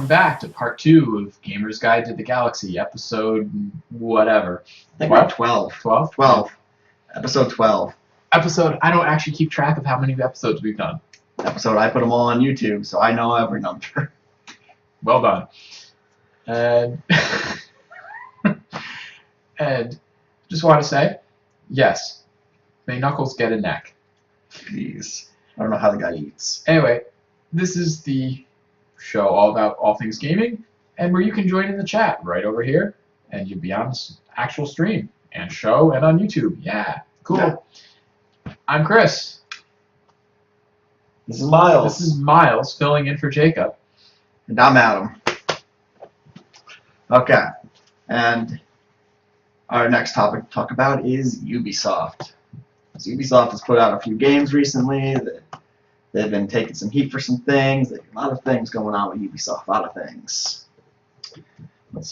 Welcome back to part 2 of Gamer's Guide to the Galaxy, episode whatever. I think we're 12. 12? 12. Episode 12. Episode, I don't actually keep track of how many episodes we've done. Episode, I put them all on YouTube, so I know every number. Well done. And, and just want to say, yes, may Knuckles get a neck. Please. I don't know how the guy eats. Anyway, this is the show all about all things gaming, and where you can join in the chat right over here, and you'll be on this actual stream and show and on YouTube. Yeah, cool. Yeah. I'm Chris. This is Miles. This is Miles filling in for Jacob. And I'm Adam. Okay. And our next topic to talk about is Ubisoft. So Ubisoft has put out a few games recently. They've been taking some heat for some things. There's a lot of things going on with Ubisoft. A lot of things. Let's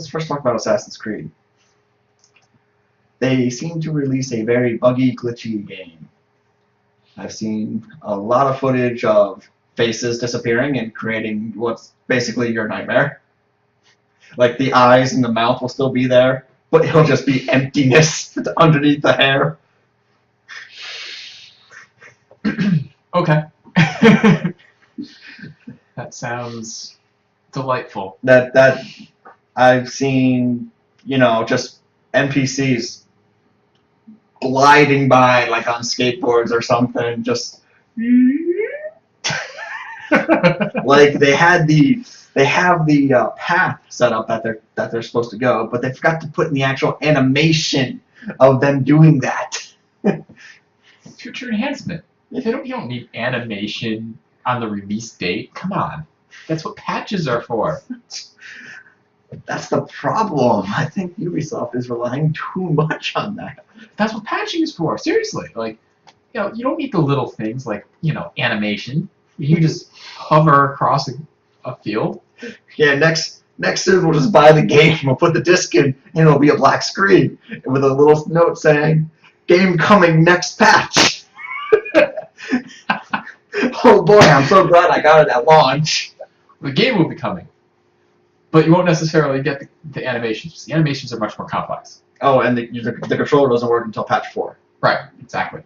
first talk about Assassin's Creed. They seem to release a very buggy, glitchy game. I've seen a lot of footage of faces disappearing and creating what's basically your nightmare. Like the eyes and the mouth will still be there, but it'll just be emptiness underneath the hair. Okay. That sounds delightful. That I've seen, just NPCs gliding by like on skateboards or something, just like they have the path set up that they're supposed to go, but they forgot to put in the actual animation of them doing that. Future enhancement. You don't need animation on the release date. Come on. That's what patches are for. That's the problem. I think Ubisoft is relying too much on that. That's what patching is for. Seriously. Like, you don't need the little things like, animation. You can just hover across a field. Yeah, next soon we'll just buy the game, we'll put the disc in, and it'll be a black screen with a little note saying, "Game coming next patch." Oh boy, I'm so glad I got it at launch. The game will be coming, but you won't necessarily get the animations. The animations are much more complex. Oh, and the controller doesn't work until patch 4. Right, exactly.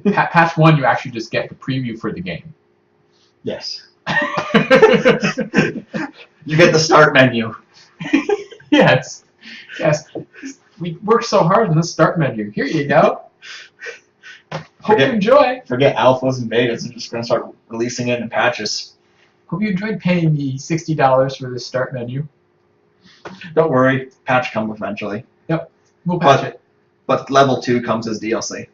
Patch 1, you actually just get the preview for the game. Yes. You get the start menu. Yes. We worked so hard on the start menu. Here you go. Hope you enjoy. Forget alphas and betas. They're just going to start releasing it in patches. Hope you enjoyed paying me $60 for this start menu. Don't worry, patch comes eventually. Yep, we'll patch it. But level 2 comes as DLC.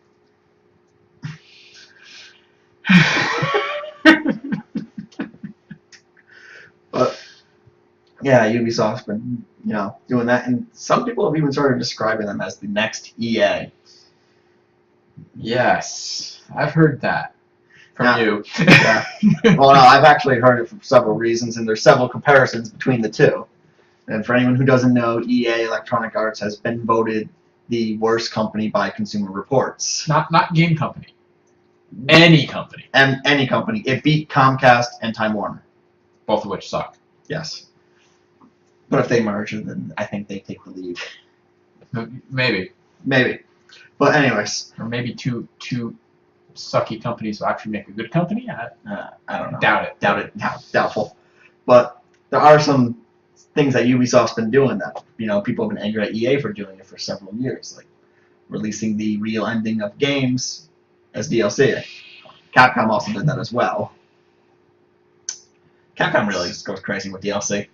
But yeah, Ubisoft's been doing that, and some people have even started describing them as the next EA. Yes, I've heard that from you. Yeah. Well, no, I've actually heard it for several reasons, and there's several comparisons between the two. And for anyone who doesn't know, EA Electronic Arts has been voted the worst company by Consumer Reports. Not game company. Any company. And any company. It beat Comcast and Time Warner. Both of which suck. Yes. But if they merge, then I think they take the lead. Maybe. Maybe. But anyways. Or maybe two sucky companies will actually make a good company? I don't know. Doubt it. Doubtful. But there are some things that Ubisoft's been doing that, people have been angry at EA for doing it for several years, like releasing the real ending of games as DLC. Capcom also did that as well. Capcom really just goes crazy with DLC.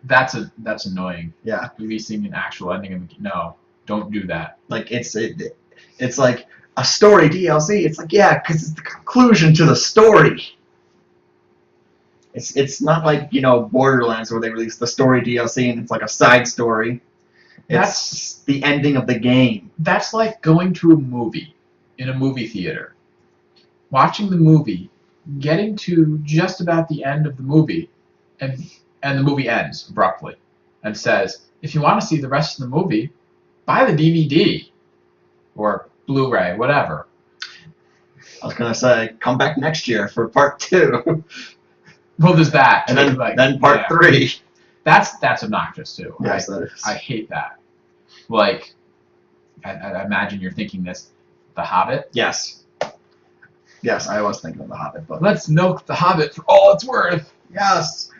That's annoying. Yeah. Releasing an actual ending of the game. No, don't do that. Like it's like a story DLC. It's like, yeah, because it's the conclusion to the story. It's not like Borderlands where they release the story DLC and it's like a side story. It's the ending of the game. That's like going to a movie in a movie theater, watching the movie, getting to just about the end of the movie, and the movie ends abruptly and says, if you want to see the rest of the movie, buy the DVD or Blu-ray, whatever. I was going to say, come back next year for part 2. Well, there's that. And too, then part 3. That's obnoxious too. Yes, that is. I hate that. Like, I imagine you're thinking this, The Hobbit. Yes. Yes, I was thinking of The Hobbit, but Let's milk The Hobbit for all it's worth. yes,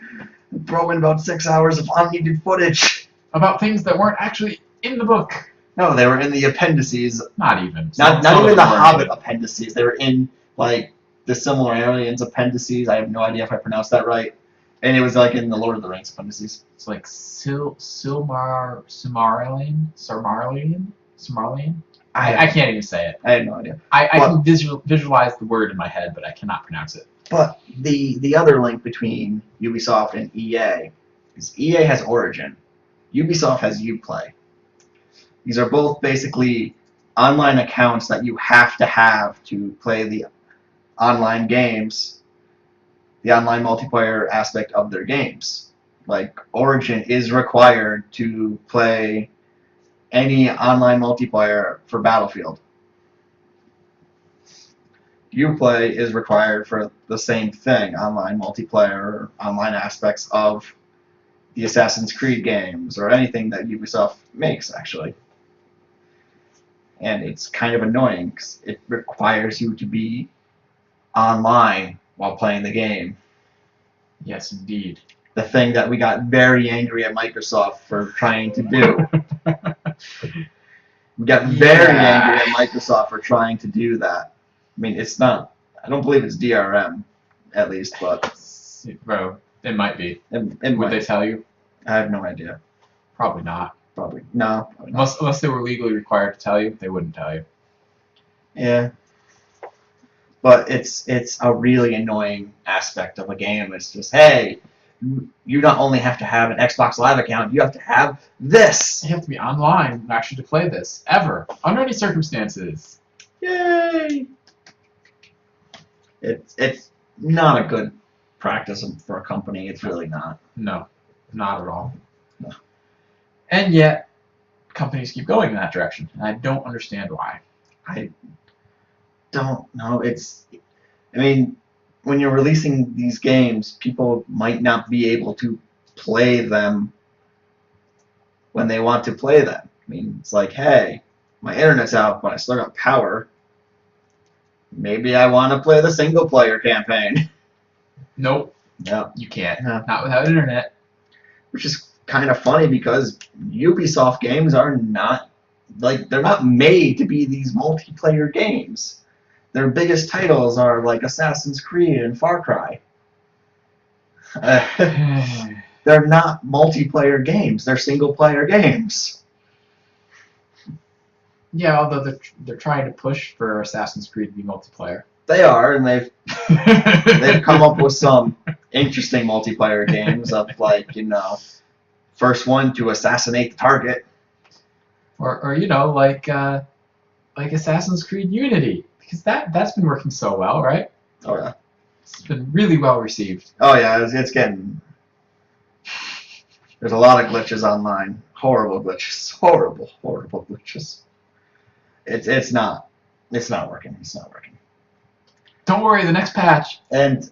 throw in about 6 hours of unneeded footage. About things that weren't actually in the book. No, they were in the appendices. Not even. Not Some even of the them weren't Hobbit in it. appendices. They were in, like, the Similar Aliens appendices. I have no idea if I pronounced that right. And it was, like, in the Lord of the Rings appendices. It's like Silmarillion? I can't even say it. I have no idea. I can visualize the word in my head, but I cannot pronounce it. But the other link between Ubisoft and EA is EA has Origin. Ubisoft has Uplay. These are both basically online accounts that you have to play the online games, the online multiplayer aspect of their games. Like, Origin is required to play any online multiplayer for Battlefield. Uplay is required for the same thing, online multiplayer, online aspects of the Assassin's Creed games, or anything that Ubisoft makes, actually. And it's kind of annoying, because it requires you to be online while playing the game. Yes, indeed. The thing that we got very angry at Microsoft for trying to do. We got very angry at Microsoft for trying to do that. I mean, it's not, I don't believe it's DRM, at least, but Bro, it might be. it Would they tell you? I have no idea. Probably not. Probably. No. Probably not. Unless they were legally required to tell you, they wouldn't tell you. Yeah. But it's a really annoying aspect of a game. It's just, hey, you not only have to have an Xbox Live account, you have to have this. You have to be online actually to play this, ever, under any circumstances. Yay! It's not a good practice for a company. It's really not. No, not at all. No. And yet, companies keep going in that direction, and I don't understand why. I don't know. I mean, when you're releasing these games, people might not be able to play them when they want to play them. I mean, it's like, hey, my internet's out, but I still got power. Maybe I want to play the single-player campaign. Nope. No. You can't. No. Not without internet. Which is kind of funny, because Ubisoft games are not, like, they're not made to be these multiplayer games. Their biggest titles are like Assassin's Creed and Far Cry. They're not multiplayer games. They're single-player games. Yeah, although they're trying to push for Assassin's Creed to be multiplayer. They are, and they've come up with some interesting multiplayer games of, like, you know, first one to assassinate the target. Or you know, like Assassin's Creed Unity, because that's been working so well, right? Oh yeah. It's been really well received. Oh yeah, it's getting. There's a lot of glitches online. Horrible glitches. Horrible glitches. It's not working. It's not working. Don't worry, the next patch. And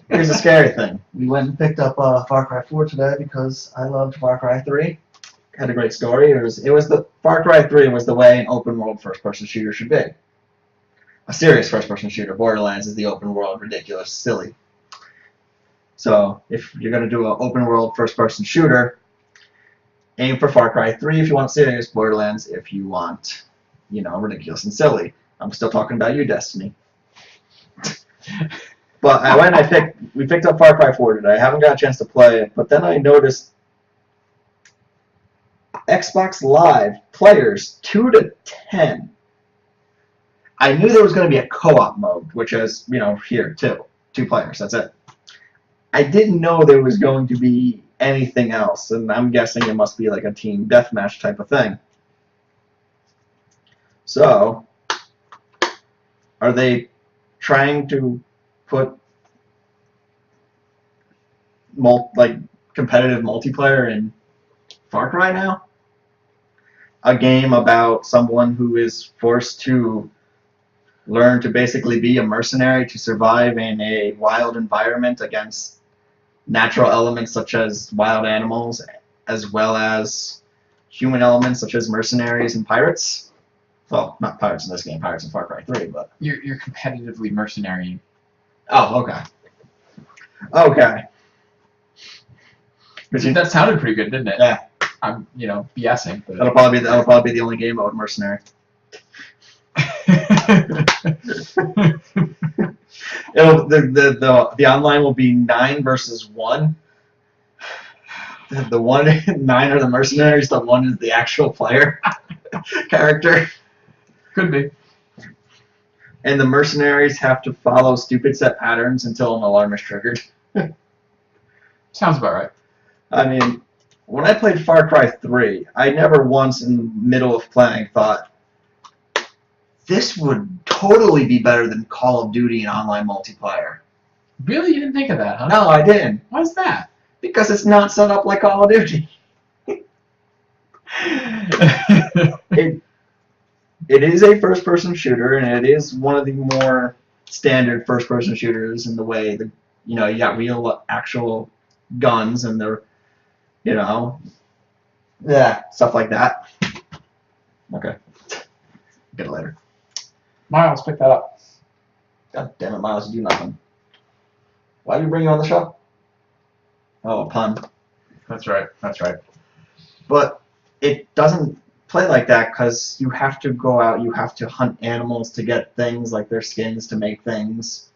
here's the scary thing. We went and picked up Far Cry 4 today because I loved Far Cry 3. Had a great story. It was the Far Cry 3 was the way an open world first-person shooter should be. A serious first-person shooter. Borderlands is the open world, ridiculous, silly. So if you're gonna do an open world first-person shooter, aim for Far Cry 3 if you want serious. Borderlands if you want, you know, ridiculous and silly. I'm still talking about you, Destiny. But we picked up Far Cry 4 today. I haven't got a chance to play it, but then I noticed Xbox Live players 2 to 10. I knew there was going to be a co-op mode, which is, you know, here, 2 players, that's it. I didn't know there was going to be anything else, and I'm guessing it must be like a team deathmatch type of thing. So, are they trying to put competitive multiplayer in Far Cry now? A game about someone who is forced to learn to basically be a mercenary to survive in a wild environment against natural elements such as wild animals, as well as human elements such as mercenaries and pirates. Well, not pirates in this game, pirates in Far Cry 3, but... You're competitively mercenary. Oh, okay. Okay. That sounded pretty good, didn't it? Yeah. I'm, BSing. But... That'll probably be the only game mode, mercenary. The online will be 9 versus 1. The 9 are the mercenaries, the 1 is the actual player character. Could be. And the mercenaries have to follow stupid set patterns until an alarm is triggered. Sounds about right. I mean, when I played Far Cry 3, I never once in the middle of playing thought, this would totally be better than Call of Duty and online multiplayer. Really? You didn't think of that, huh? No, I didn't. Why's that? Because it's not set up like Call of Duty. It is a first-person shooter, and it is one of the more standard first-person shooters in the way that, you got real, actual guns, and they're, stuff like that. Okay. Get it later. Miles, pick that up. God damn it, Miles, you do nothing. Why did we bring you on the show? Oh, a pun. That's right. That's right. But it doesn't play like that because you have to go out, you have to hunt animals to get things like their skins to make things.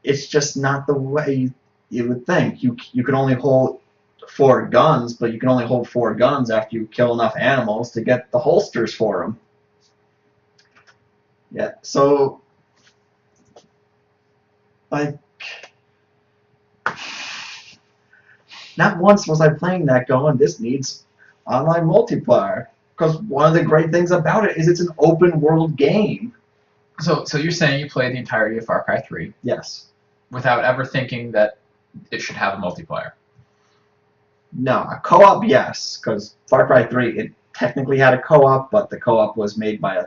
It's just not the way you would think. You can only hold 4 guns, but you can only hold 4 guns after you kill enough animals to get the holsters for them. Yeah, so like, not once was I playing that going, this needs online multiplayer. Because one of the great things about it is it's an open world game. So you're saying you played the entirety of Far Cry 3? Yes. Without ever thinking that it should have a multiplayer? No, a co-op, yes. Because Far Cry 3, it technically had a co-op, but the co-op was made by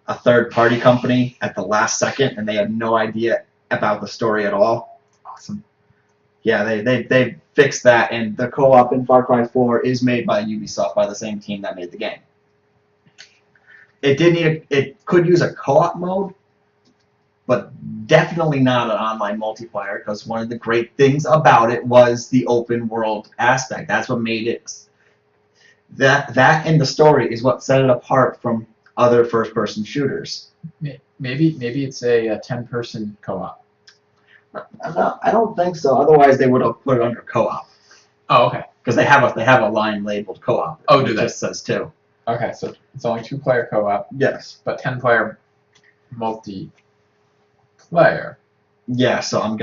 a third-party company at the last second, and they had no idea about the story at all. Awesome. Yeah, they fixed that, and the co-op in Far Cry 4 is made by Ubisoft, by the same team that made the game. It could use a co-op mode, but definitely not an online multiplayer, because one of the great things about it was the open world aspect. That's what made it. That and the story is what set it apart from other first-person shooters. Maybe it's a 10-person co-op. I don't think so. Otherwise, they would have put it under co-op. Oh, okay. Because they have a line labeled co-op. Oh, do they? It just says 2. Okay, so it's only 2-player co-op. Yes. But 10-player multiplayer. Yeah, so I'm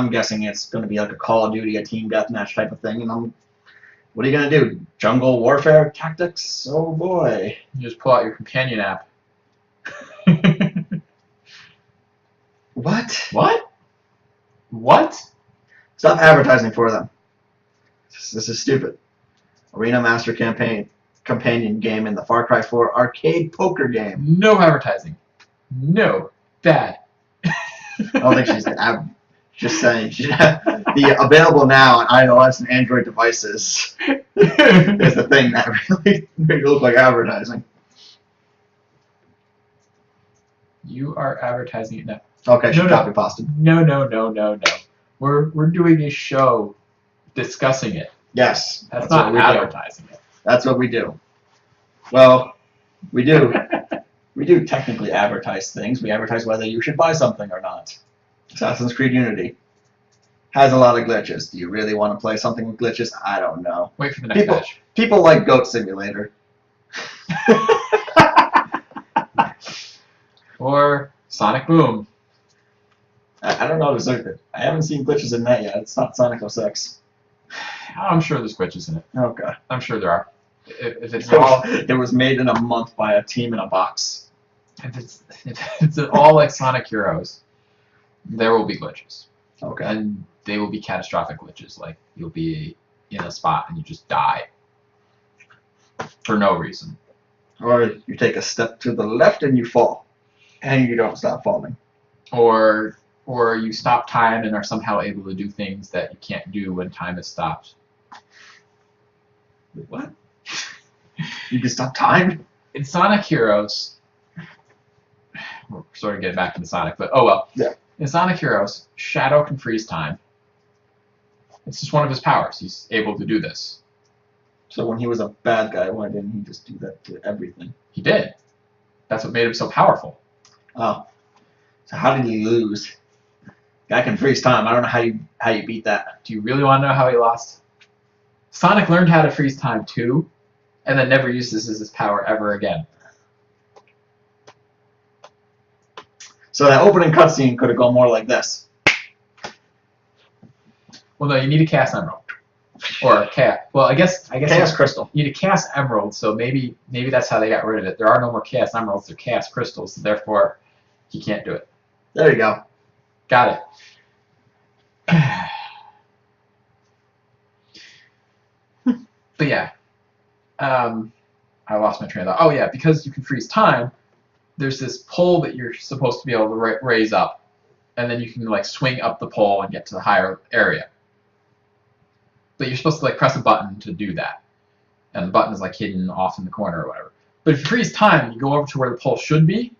guessing it's going to be like a Call of Duty, a team deathmatch type of thing, and what are you going to do? Jungle warfare tactics? Oh boy. You just pull out your companion app. What? What? What? Stop advertising for them. This is stupid. Arena Master companion game in the Far Cry 4 arcade poker game. No advertising. No. Bad. I don't think she's just saying. The available now on iOS and Android devices is the thing that really makes it look like advertising. You are advertising it now. Okay, she copy pasted. No. We're doing a show discussing it. Yes. That's not advertising it. That's what we do. Well, we do. We do technically advertise things. We advertise whether you should buy something or not. Assassin's Creed Unity has a lot of glitches. Do you really want to play something with glitches? I don't know. Wait for the next patch. People like Goat Simulator. Or Sonic Boom. I don't know. I haven't seen glitches in that yet. It's not Sonic 06. I'm sure there's glitches in it. Okay. I'm sure there are. If it's all, it was made in a month by a team in a box. If it's all like Sonic Heroes, there will be glitches. Okay. And they will be catastrophic glitches. Like you'll be in a spot and you just die for no reason. Or you take a step to the left and you fall, and you don't stop falling. Or you stop time and are somehow able to do things that you can't do when time is stopped. Wait, what? You can stop time? In Sonic Heroes, we're sort of getting back to the Sonic, but oh well. Yeah. In Sonic Heroes, Shadow can freeze time. It's just one of his powers. He's able to do this. So when he was a bad guy, why didn't he just do that to everything? He did. That's what made him so powerful. Oh. So how did he lose? Guy can freeze time. I don't know how you beat that. Do you really want to know how he lost? Sonic learned how to freeze time too, and then never used this as his power ever again. So that opening cutscene could have gone more like this. Well, no, you need a Chaos Emerald. Or well, I guess Chaos Crystal. You need a Chaos Emerald, so maybe that's how they got rid of it. There are no more Chaos Emeralds, they're Chaos Crystals, so therefore he can't do it. There you go. Got it. But yeah. I lost my train of thought. Oh yeah, because you can freeze time, there's this pole that you're supposed to be able to raise up, and then you can like swing up the pole and get to the higher area. But you're supposed to like press a button to do that, and the button is like hidden off in the corner or whatever. But if you freeze time and you go over to where the pole should be,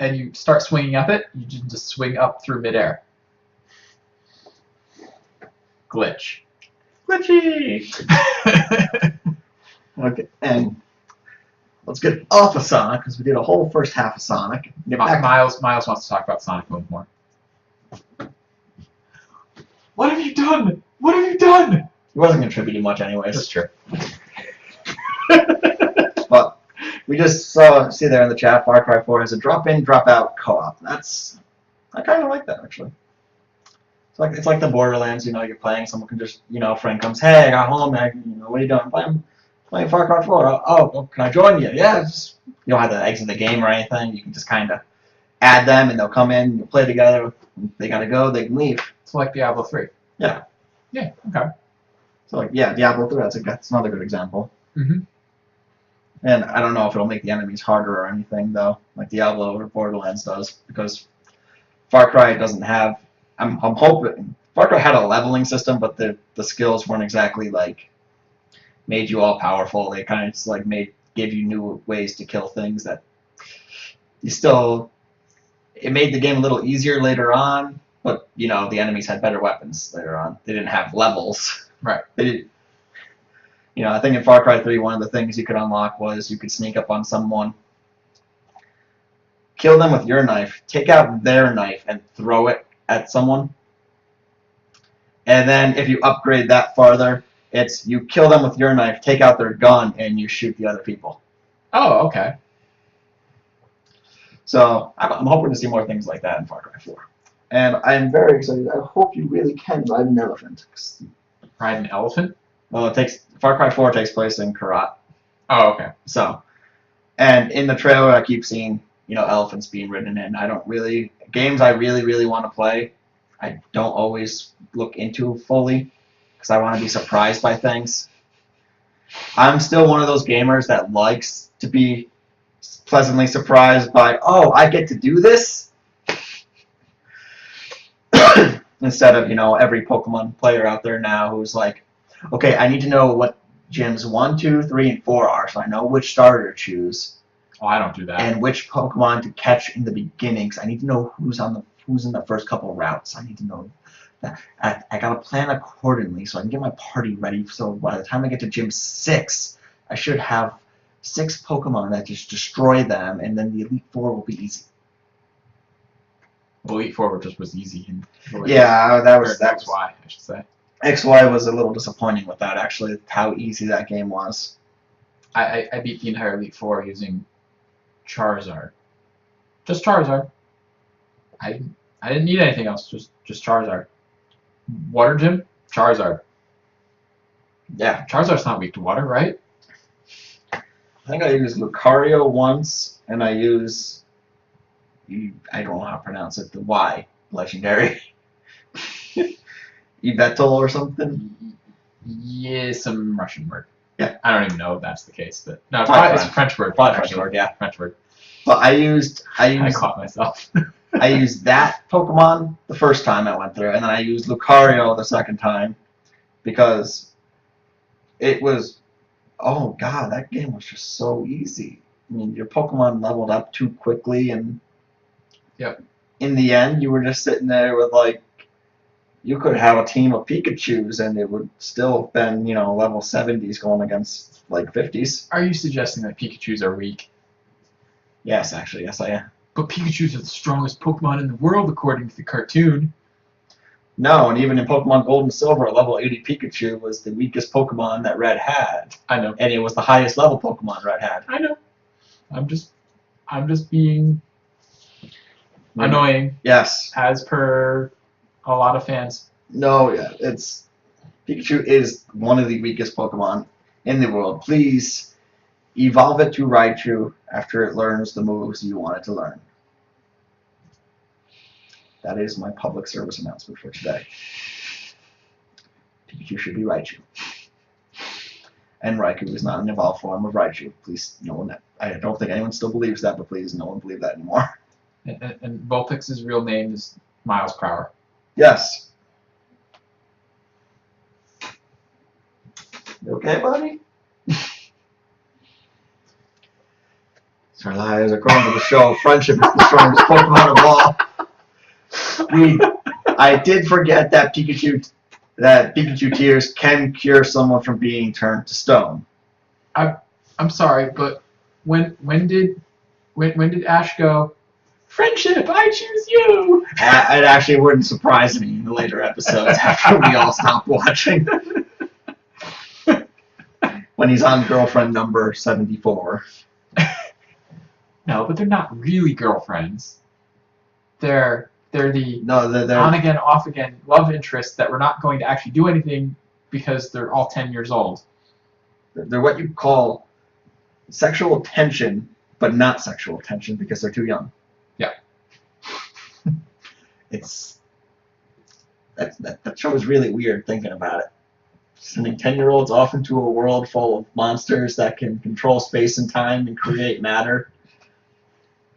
and you start swinging up it, you just swing up through midair. Glitch. Glitchy! Okay, and let's get off of Sonic, because we did a whole first half of Sonic. Miles wants to talk about Sonic Boom more. What have you done? What have you done? He wasn't contributing much anyways. That's true. But we just see there in the chat, Far Cry 4 has a drop-in, drop-out co-op. I kind of like that, actually. It's like the Borderlands, you're playing, someone can just, a friend comes, hey, I got home, what are you doing? Playing Far Cry 4. Oh, can I join you? Yeah, you don't have to exit the game or anything. You can just kind of add them, and they'll come in, you'll play together. They got to go, they can leave. It's like Diablo 3. Yeah. Yeah, okay. So, Diablo 3, that's another good example. Mm-hmm. And I don't know if it'll make the enemies harder or anything, though, like Diablo or Borderlands does, because Far Cry doesn't have... I'm hoping... Far Cry had a leveling system, but the skills weren't exactly, made you all powerful. They kind of just, gave you new ways to kill things that you still... It made the game a little easier later on, but, the enemies had better weapons later on. They didn't have levels. Right. They didn't... I think in Far Cry 3, one of the things you could unlock was you could sneak up on someone, kill them with your knife, take out their knife, and throw it at someone. And then if you upgrade that farther, it's you kill them with your knife, take out their gun, and you shoot the other people. Oh, okay. So I'm hoping to see more things like that in Far Cry 4. And I'm very excited. I hope you really can ride an elephant. Ride an elephant? Well, Far Cry 4 takes place in Karat. Oh, okay. So, and in the trailer, I keep seeing, elephants being ridden in. Games I really, really want to play, I don't always look into fully, because I want to be surprised by things. I'm still one of those gamers that likes to be pleasantly surprised by, oh, I get to do this? Instead of, every Pokemon player out there now who's like, okay, I need to know what gyms 1, 2, 3, and 4 are, so I know which starter to choose. Oh, I don't do that. And which Pokemon to catch in the beginning, because I need to know who's in the first couple routes. I need to know that. I gotta plan accordingly so I can get my party ready. So by the time I get to gym 6, I should have 6 Pokemon that just destroy them, and then the Elite Four will be easy. Elite Four just was easy. Yeah, that was why I should say. XY was a little disappointing with that, actually, how easy that game was. I beat the entire Elite Four using Charizard. Just Charizard. I didn't need anything else, just Charizard. Water Gym? Charizard. Yeah. Charizard's not weak to water, right? I think I used Lucario once, and I use... I don't know how to pronounce it, the Y legendary. Yveltal or something? Yeah, some Russian word. Yeah. I don't even know if that's the case, but no, it's Probably a French word. Probably French actually. word, yeah. French word. But I used I caught myself. I used that Pokemon the first time I went through, and then I used Lucario the second time because it was, oh god, that game was just so easy. I mean, your Pokemon leveled up too quickly, and Yep. in the end, you were just sitting there with like, you could have a team of Pikachus, and it would still have been, level 70s going against like 50s. Are you suggesting that Pikachus are weak? Yes, actually, yes, I am. But Pikachus are the strongest Pokemon in the world, according to the cartoon. No, and even in Pokemon Gold and Silver, a level 80 Pikachu was the weakest Pokemon that Red had. I know. And it was the highest level Pokemon Red had. I know. I'm just being annoying. Yes. As per a lot of fans. No, yeah, Pikachu is one of the weakest Pokemon in the world. Please evolve it to Raichu after it learns the moves you want it to learn. That is my public service announcement for today. Pikachu should be Raichu. And Raikou is not an evolved form of Raichu. Please, no one. I don't think anyone still believes that, but please, no one believe that anymore. And Vulpix's real name is Miles per hour. Yes. You okay, buddy? Our lives, according to the show, friendship is the strongest Pokemon of all. I did forget that Pikachu tears can cure someone from being turned to stone. I'm sorry, but when did Ash go, friendship, I choose you? It actually wouldn't surprise me in the later episodes after we all stopped watching. When he's on girlfriend number 74. No, but they're not really girlfriends. They're the they're on again, off again love interests that were not going to actually do anything because they're all 10 years old. They're what you call sexual tension, but not sexual tension because they're too young. Yeah. That show is really weird thinking about it. Sending 10-year-olds off into a world full of monsters that can control space and time and create matter.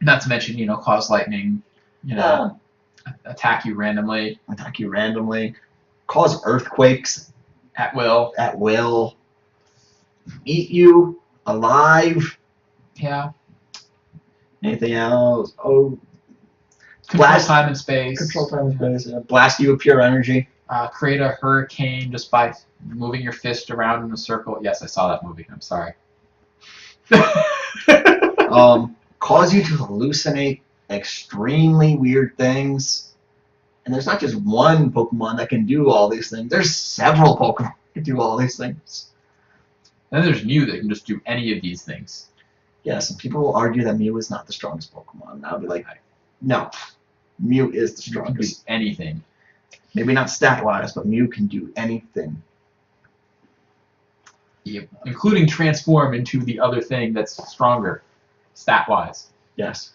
Not to mention, cause lightning, attack you randomly. Cause earthquakes. At will. Eat you alive. Yeah. Anything else? Oh. Control time and space. Control time and space. Yeah. Blast you with pure energy. Create a hurricane just by moving your fist around in a circle. Yes, I saw that movie. I'm sorry. Cause you to hallucinate extremely weird things. And there's not just one Pokemon that can do all these things. There's several Pokemon that can do all these things. And then there's Mew that can just do any of these things. Yes, and people will argue that Mew is not the strongest Pokemon. And I'll be like, no. Mew is the strongest. Can do anything. Maybe not stat-wise, but Mew can do anything. Yep. Including transform into the other thing that's stronger, stat-wise. Yes.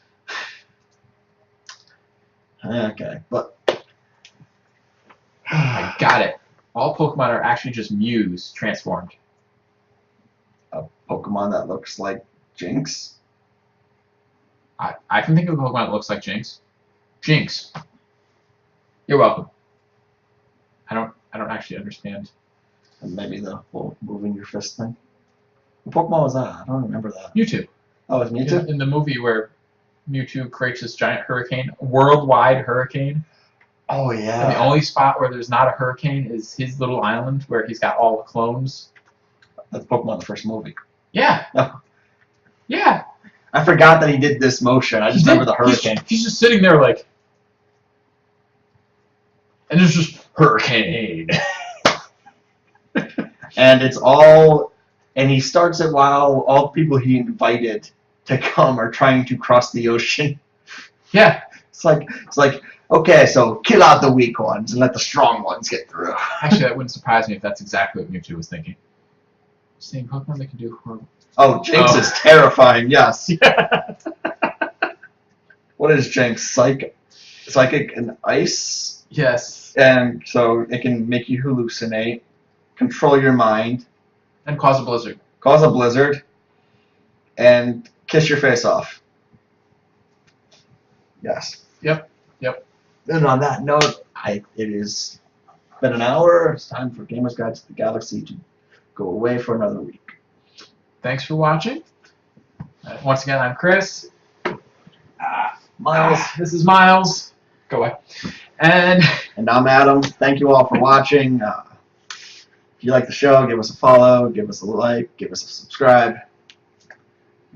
Okay, but I got it. All Pokemon are actually just Mews transformed. A Pokemon that looks like Jinx? I can think of a Pokemon that looks like Jinx. Jinx. You're welcome. I don't actually understand. And maybe the whole moving your fist thing. What Pokemon was that? I don't remember that. Mewtwo. Oh, it's Mewtwo? In the movie where Mewtwo creates this giant hurricane, worldwide hurricane. Oh, yeah. And the only spot where there's not a hurricane is his little island where he's got all the clones. That's Pokemon in the first movie. Yeah. Oh. Yeah. I forgot that he did this motion. I just remember the hurricane. He's just sitting there like... And there's just hurricane. And it's all... And he starts it while all the people he invited to come are trying to cross the ocean. Yeah. It's like, okay, so kill out the weak ones and let the strong ones get through. Actually, that wouldn't surprise me if that's exactly what Mewtwo was thinking. Same Pokemon that can do horrible. Oh, Jinx is terrifying, yes. Yeah. What is Jinx? Psychic and ice? Yes. And so it can make you hallucinate, control your mind, And cause a blizzard. Cause a blizzard. And kiss your face off. Yes. Yep. And on that note, it has been an hour. It's time for Gamer's Guide to the Galaxy to go away for another week. Thanks for watching. Once again, I'm Chris. Miles. This is Miles. Go away. And I'm Adam. Thank you all for watching. If you like the show, give us a follow, give us a like, give us a subscribe.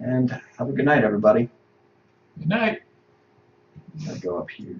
And have a good night, everybody. good night. I'm going to go up here.